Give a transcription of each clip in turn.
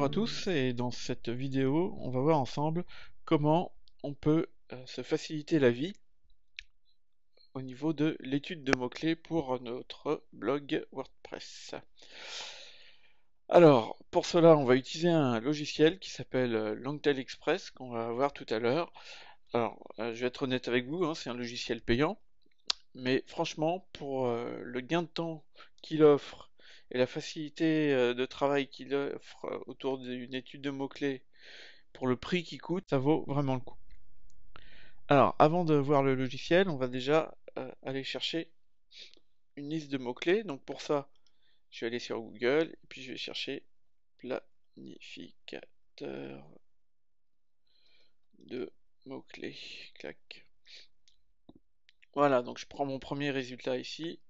à tous et dans cette vidéo, on va voir ensemble comment on peut se faciliter la vie au niveau de l'étude de mots-clés pour notre blog WordPress. Alors, pour cela, on va utiliser un logiciel qui s'appelle Longtail Express qu'on va voir tout à l'heure. Alors, je vais être honnête avec vous, hein, c'est un logiciel payant, mais franchement, pour le gain de temps qu'il offre et la facilité de travail qu'il offre autour d'une étude de mots-clés pour le prix qu'il coûte, ça vaut vraiment le coup. Alors, avant de voir le logiciel, on va déjà aller chercher une liste de mots-clés. Donc pour ça, je vais aller sur Google et puis je vais chercher planificateur de mots-clés. Clac. Voilà, donc je prends mon premier résultat ici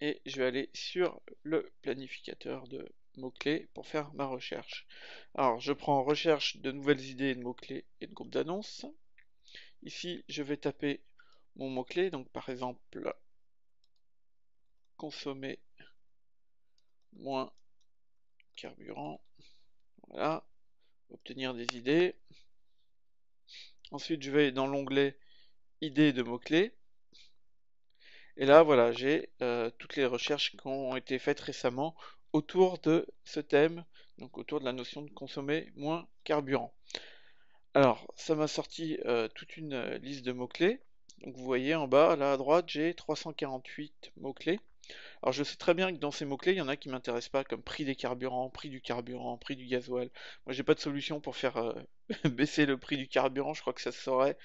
et je vais aller sur le planificateur de mots-clés pour faire ma recherche. Alors, je prends recherche de nouvelles idées de mots-clés et de groupes d'annonces. Ici, je vais taper mon mot-clé, donc par exemple, consommer moins carburant. Voilà, obtenir des idées. Ensuite, je vais dans l'onglet idées de mots-clés. Et là, voilà, j'ai toutes les recherches qui ont été faites récemment autour de ce thème, donc autour de la notion de consommer moins carburant. Alors, ça m'a sorti toute une liste de mots-clés. Donc vous voyez en bas, là à droite, j'ai 348 mots-clés. Alors je sais très bien que dans ces mots-clés, il y en a qui m'intéressent pas, comme prix des carburants, prix du carburant, prix du gasoil. Moi j'ai pas de solution pour faire baisser le prix du carburant, je crois que ça se saurait,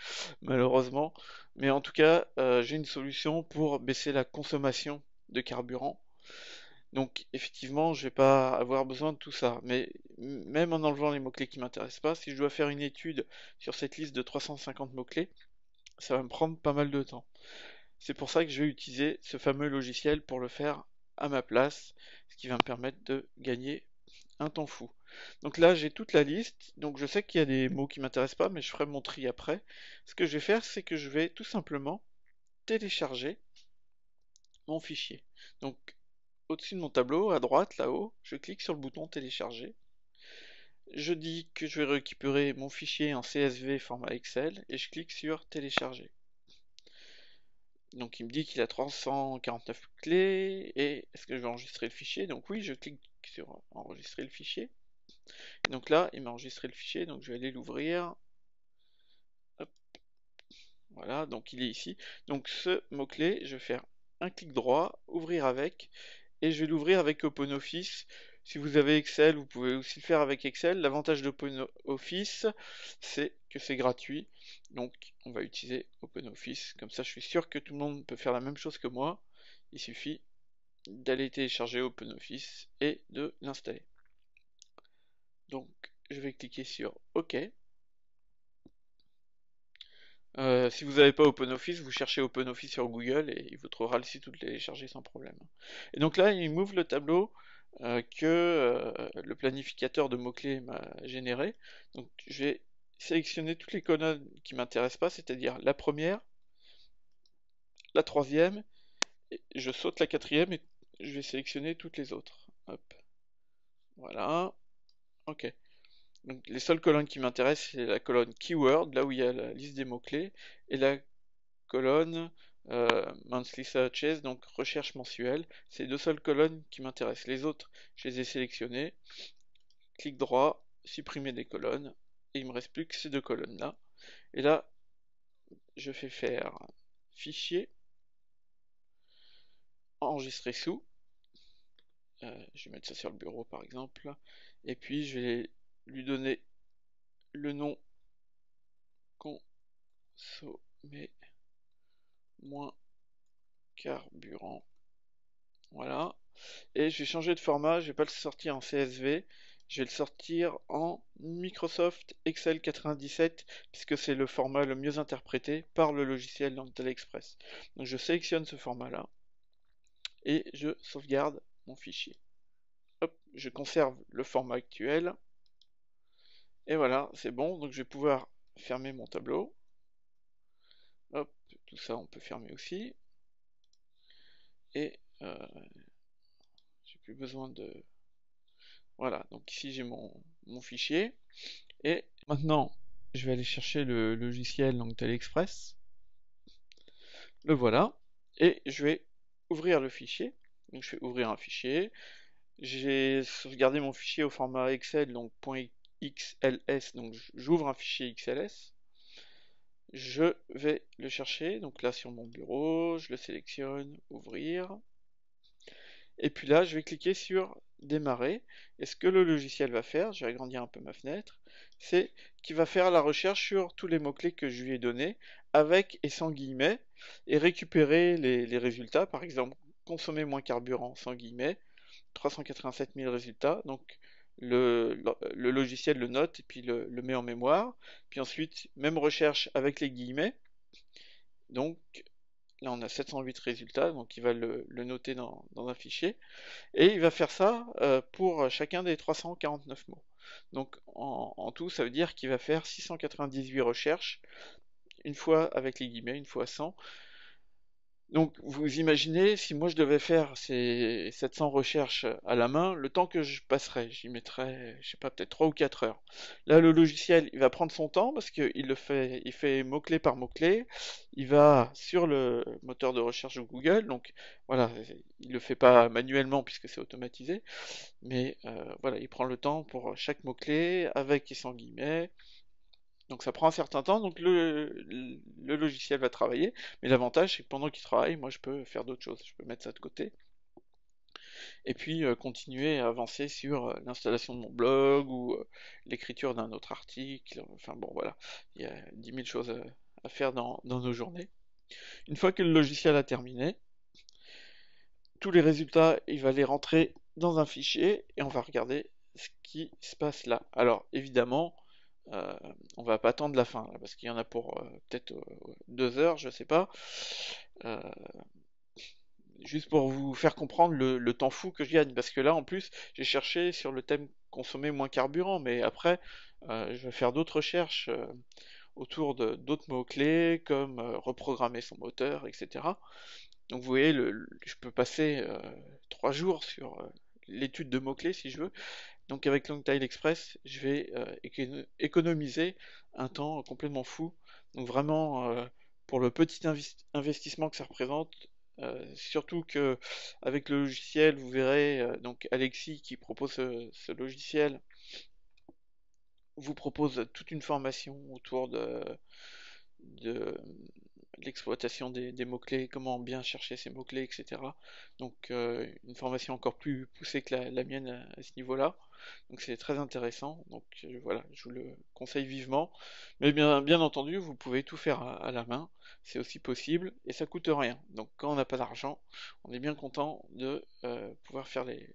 malheureusement. Mais en tout cas, j'ai une solution pour baisser la consommation de carburant. Donc effectivement, je vais pas avoir besoin de tout ça. Mais même en enlevant les mots-clés qui m'intéressent pas, si je dois faire une étude sur cette liste de 350 mots-clés, ça va me prendre pas mal de temps. C'est pour ça que je vais utiliser ce fameux logiciel pour le faire à ma place, ce qui va me permettre de gagner un temps fou. Donc là, j'ai toute la liste, donc je sais qu'il y a des mots qui m'intéressent pas, mais je ferai mon tri après. Ce que je vais faire, c'est que je vais tout simplement télécharger mon fichier. Donc au-dessus de mon tableau, à droite, là-haut, je clique sur le bouton télécharger. Je dis que je vais récupérer mon fichier en CSV format Excel et je clique sur télécharger. Donc il me dit qu'il a 349 clés, et est-ce que je vais enregistrer le fichier? Donc oui, je clique sur enregistrer le fichier. Et donc là, il m'a enregistré le fichier, donc je vais aller l'ouvrir. Hop, voilà, donc il est ici. Donc ce mot-clé, je vais faire un clic droit, ouvrir avec, et je vais l'ouvrir avec OpenOffice. Si vous avez Excel, vous pouvez aussi le faire avec Excel. L'avantage d'OpenOffice, c'est que c'est gratuit. Donc on va utiliser OpenOffice. Comme ça, je suis sûr que tout le monde peut faire la même chose que moi. Il suffit d'aller télécharger OpenOffice et de l'installer. Donc je vais cliquer sur OK. Si vous n'avez pas OpenOffice, vous cherchez OpenOffice sur Google et il vous trouvera le site où le télécharger sans problème. Et donc là, il m'ouvre le tableau que le planificateur de mots-clés m'a généré. Donc je vais sélectionner toutes les colonnes qui m'intéressent pas, c'est-à-dire la première, la troisième, et je saute la quatrième et je vais sélectionner toutes les autres. Hop, voilà, ok. Donc les seules colonnes qui m'intéressent, c'est la colonne keyword, là où il y a la liste des mots-clés, et la colonne monthly searches, donc recherche mensuelle. C'est les deux seules colonnes qui m'intéressent. Les autres, je les ai sélectionnées. Clic droit, supprimer des colonnes, et il me reste plus que ces deux colonnes-là. Et là, je fais faire fichier, enregistrer sous. Je vais mettre ça sur le bureau par exemple. Et puis je vais lui donner le nom consommer moins carburant. Voilà. Et je vais changer de format, je vais pas le sortir en CSV, je vais le sortir en Microsoft Excel 97, puisque c'est le format le mieux interprété par le logiciel Longtail Express. Donc je sélectionne ce format-là, et je sauvegarde mon fichier. Hop, je conserve le format actuel, et voilà, c'est bon, donc je vais pouvoir fermer mon tableau. Hop, tout ça on peut fermer aussi. Et j'ai plus besoin Voilà, donc ici j'ai mon fichier. Et maintenant, je vais aller chercher le logiciel Longtail Express. Le voilà. Et je vais ouvrir le fichier. Donc je vais ouvrir un fichier. J'ai sauvegardé mon fichier au format Excel, donc .xls. Donc j'ouvre un fichier XLS. Je vais le chercher. Donc là sur mon bureau, je le sélectionne, ouvrir. Et puis là, je vais cliquer sur démarrer. Et ce que le logiciel va faire, je vais agrandir un peu ma fenêtre, c'est qu'il va faire la recherche sur tous les mots-clés que je lui ai donnés, avec et sans guillemets, et récupérer les résultats. Par exemple, consommer moins carburant sans guillemets, 387 000 résultats. Donc le logiciel le note et puis le met en mémoire. Puis ensuite, même recherche avec les guillemets. Donc là, on a 708 résultats, donc il va le noter dans un fichier. Et il va faire ça pour chacun des 349 mots. Donc en tout, ça veut dire qu'il va faire 698 recherches, une fois avec les guillemets, une fois sans. Donc vous imaginez, si moi je devais faire ces 700 recherches à la main, le temps que je passerais, j'y mettrais, je sais pas, peut-être 3 ou 4 heures. Là, le logiciel, il va prendre son temps parce qu'il il fait mot-clé par mot-clé. Il va sur le moteur de recherche de Google, donc voilà, il le fait pas manuellement puisque c'est automatisé, mais voilà, il prend le temps pour chaque mot-clé, avec et sans guillemets. Donc ça prend un certain temps, donc le logiciel va travailler, mais l'avantage c'est que pendant qu'il travaille, moi je peux faire d'autres choses, je peux mettre ça de côté, et puis continuer à avancer sur l'installation de mon blog ou l'écriture d'un autre article, enfin bon voilà, il y a 10 000 choses à faire dans nos journées. Une fois que le logiciel a terminé, tous les résultats, il va les rentrer dans un fichier, et on va regarder ce qui se passe là. Alors évidemment, euh, on va pas attendre la fin là, parce qu'il y en a pour peut-être 2 heures, je sais pas. Euh, Juste pour vous faire comprendre le temps fou que je gagne, parce que là en plus j'ai cherché sur le thème consommer moins carburant, mais après je vais faire d'autres recherches autour de d'autres mots-clés comme reprogrammer son moteur, etc. Donc vous voyez, je peux passer 3 jours sur l'étude de mots-clés si je veux. Donc avec Longtail Express, je vais économiser un temps complètement fou. Donc vraiment, pour le petit investissement que ça représente, surtout que avec le logiciel, vous verrez, donc Alexis qui propose ce logiciel, vous propose toute une formation autour de l'exploitation des mots-clés, comment bien chercher ces mots-clés, etc. Donc une formation encore plus poussée que la mienne à ce niveau-là. Donc c'est très intéressant. Donc voilà, je vous le conseille vivement. Mais bien entendu, vous pouvez tout faire à la main. C'est aussi possible et ça coûte rien. Donc quand on n'a pas d'argent, on est bien content de pouvoir faire les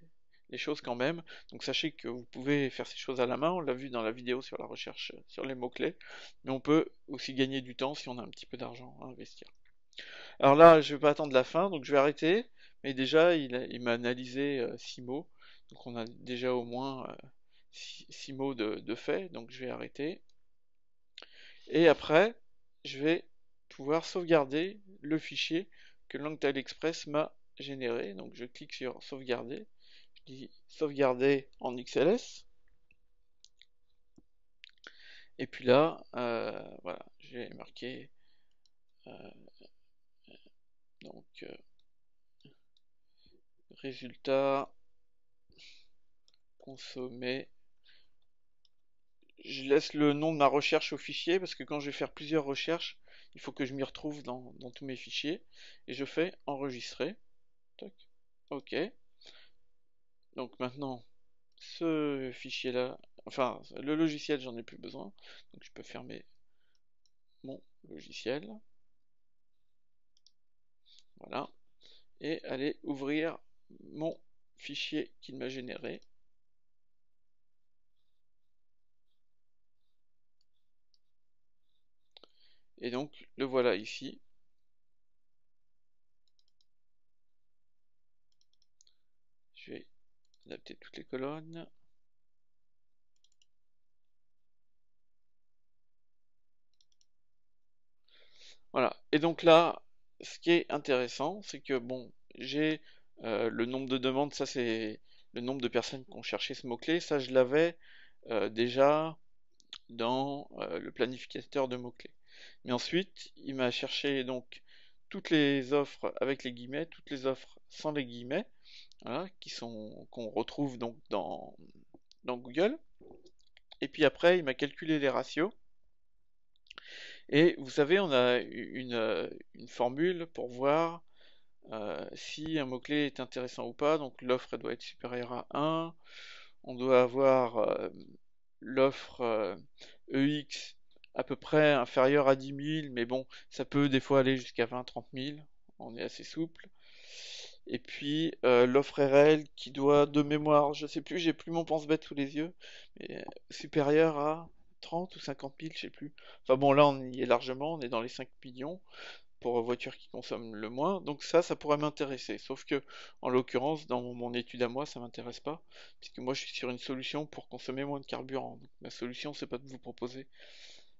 choses quand même. Donc sachez que vous pouvez faire ces choses à la main, on l'a vu dans la vidéo sur la recherche sur les mots-clés, mais on peut aussi gagner du temps si on a un petit peu d'argent à investir. Alors là, je vais pas attendre la fin, donc je vais arrêter, mais déjà il m'a analysé 6 mots, donc on a déjà au moins 6 mots de fait, donc je vais arrêter. Et après, je vais pouvoir sauvegarder le fichier que Longtail Express m'a généré, donc je clique sur sauvegarder, je dis sauvegarder en XLS. Et puis là, voilà, j'ai marqué euh, donc résultat consommé. Je laisse le nom de ma recherche au fichier parce que quand je vais faire plusieurs recherches, il faut que je m'y retrouve dans tous mes fichiers. Et je fais enregistrer. Tac. Ok. Donc maintenant, ce fichier-là, enfin le logiciel, j'en ai plus besoin. Donc je peux fermer mon logiciel. Voilà. Et aller ouvrir mon fichier qu'il m'a généré. Et donc le voilà ici. Je vais adapter toutes les colonnes. Voilà. Et donc là, ce qui est intéressant, c'est que bon, j'ai le nombre de demandes, ça c'est le nombre de personnes qui ont cherché ce mot-clé. Ça, je l'avais déjà dans le planificateur de mots-clés. Mais ensuite, il m'a cherché donc toutes les offres avec les guillemets, toutes les offres sans les guillemets, voilà, qu'on retrouve donc dans Google. Et puis après, il m'a calculé les ratios. Et vous savez, on a une formule pour voir si un mot-clé est intéressant ou pas. Donc l'offre doit être supérieure à 1. On doit avoir l'offre EX à peu près inférieure à 10 000, mais bon, ça peut des fois aller jusqu'à 20-30 000. On est assez souple. Et puis l'offre RL qui doit, de mémoire, je sais plus, j'ai plus mon pense-bête sous les yeux, mais supérieure à 30 ou 50 000, je sais plus. Enfin bon, là on y est largement, on est dans les 5 millions pour voitures qui consomment le moins, donc ça pourrait m'intéresser. Sauf que, en l'occurrence, dans mon étude à moi, ça m'intéresse pas, puisque moi je suis sur une solution pour consommer moins de carburant. Donc, ma solution, c'est pas de vous proposer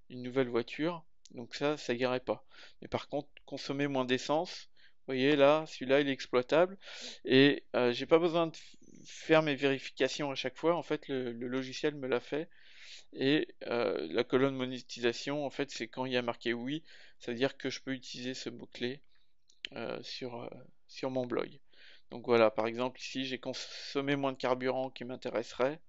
une nouvelle voiture, donc ça irait pas. Mais par contre, consommer moins d'essence, vous voyez là, celui-là il est exploitable, et j'ai pas besoin de faire mes vérifications à chaque fois, en fait le logiciel me l'a fait, et la colonne monétisation, en fait, c'est quand il y a marqué oui, ça veut dire que je peux utiliser ce mot-clé sur mon blog. Donc voilà, par exemple, ici, j'ai consommé moins de carburant qui m'intéresserait,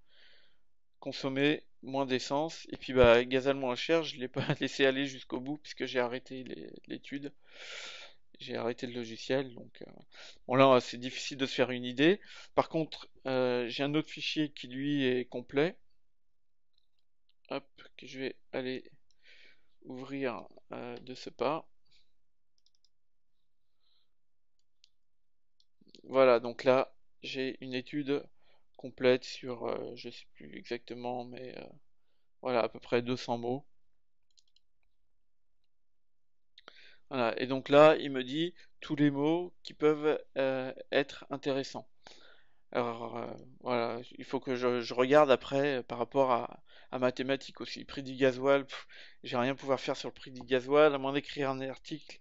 consommer moins d'essence, et puis bah, gasoil moins cher, je ne l'ai pas laissé aller jusqu'au bout puisque j'ai arrêté l'étude. J'ai arrêté le logiciel, donc bon là c'est difficile de se faire une idée. Par contre, j'ai un autre fichier qui lui est complet. Hop, que je vais aller ouvrir de ce pas. Voilà, donc là, j'ai une étude complète sur, je sais plus exactement, mais voilà, à peu près 200 mots. Voilà, et donc là, il me dit tous les mots qui peuvent être intéressants. Alors voilà, il faut que je regarde après par rapport à ma thématique aussi. Prix du gasoil, j'ai rien à pouvoir faire sur le prix du gasoil, à moins d'écrire un article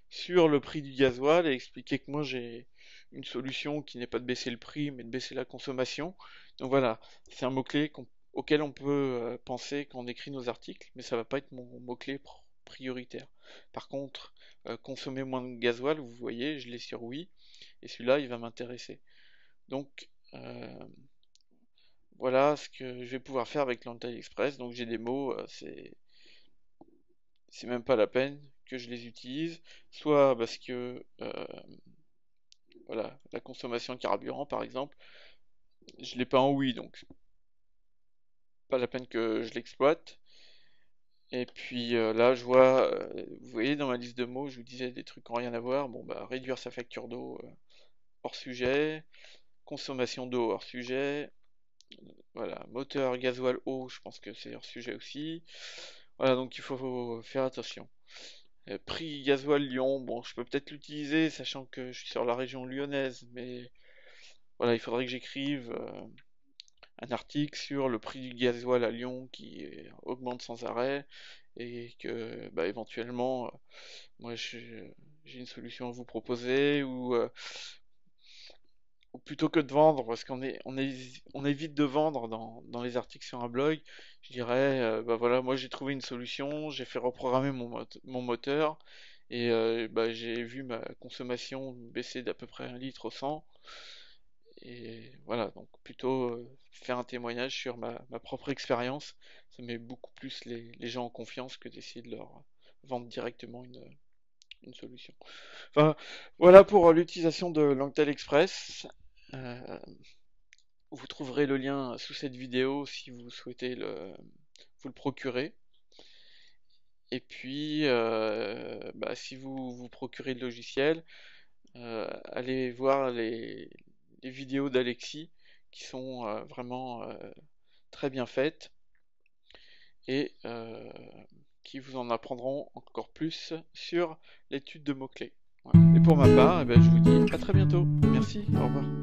sur le prix du gasoil et expliquer que moi j'ai une solution qui n'est pas de baisser le prix mais de baisser la consommation. Donc voilà, c'est un mot-clé auquel on peut penser quand on écrit nos articles, mais ça va pas être mon mot-clé prioritaire. Par contre, consommer moins de gasoil, vous voyez, je l'ai sur oui, et celui-là il va m'intéresser. Donc voilà ce que je vais pouvoir faire avec l'Antal Express. Donc j'ai des mots, c'est même pas la peine que je les utilise, soit parce que voilà, la consommation de carburant par exemple, je l'ai pas en oui, donc pas la peine que je l'exploite. Et puis là, je vois, vous voyez dans ma liste de mots, je vous disais des trucs qui n'ont rien à voir. Bon, bah, réduire sa facture d'eau, hors sujet. Consommation d'eau, hors sujet. Voilà, moteur, gasoil, eau, je pense que c'est hors sujet aussi. Voilà, donc il faut faire attention. Prix gasoil Lyon, bon, je peux peut-être l'utiliser, sachant que je suis sur la région lyonnaise, mais voilà, il faudrait que j'écrive un article sur le prix du gasoil à Lyon qui augmente sans arrêt et que bah, éventuellement moi j'ai une solution à vous proposer ou plutôt que de vendre parce on évite de vendre dans les articles sur un blog, je dirais bah voilà, moi j'ai trouvé une solution, j'ai fait reprogrammer mon moteur et bah, j'ai vu ma consommation baisser d'à peu près 1 litre au 100. Et voilà, donc plutôt faire un témoignage sur ma propre expérience, ça met beaucoup plus les gens en confiance que d'essayer de leur vendre directement une solution. Enfin, voilà pour l'utilisation de Langtail Express. Euh, Vous trouverez le lien sous cette vidéo si vous souhaitez vous le procurer. Et puis, bah, si vous procurez le logiciel, allez voir les vidéos d'Alexis qui sont vraiment très bien faites et qui vous en apprendront encore plus sur l'étude de mots-clés. Voilà. Et pour ma part, eh ben, je vous dis à très bientôt. Merci, au revoir.